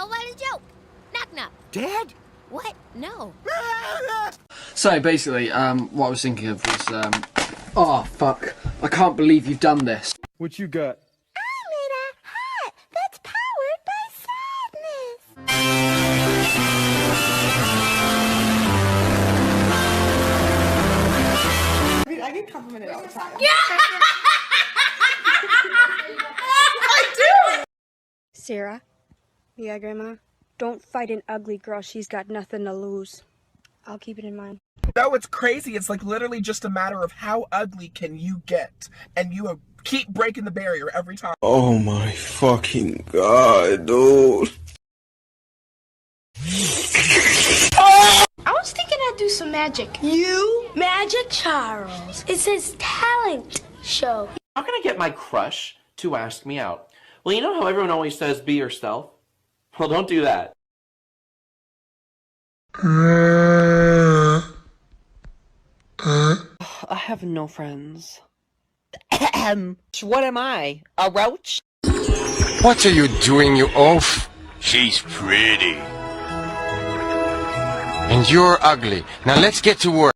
Tell what a joke. Knock knock. Dad? What? No. So basically, what I was thinking of was, oh fuck, I can't believe you've done this. What you got? I made a hat that's powered by sadness. I mean, I get complimented all the time. Sarah? Yeah, Grandma? Don't fight an ugly girl. She's got nothing to lose. I'll keep it in mind. No, it's crazy. It's like literally just a matter of how ugly can you get. And you keep breaking the barrier every time. Oh my fucking god, dude. I was thinking I'd do some magic. You? Magic Charles. It says talent show. How can I get my crush to ask me out? Well, you know how everyone always says be yourself? Well, don't do that. I have no friends. What am I? A roach? What are you doing, you oaf? She's pretty. And you're ugly. Now let's get to work.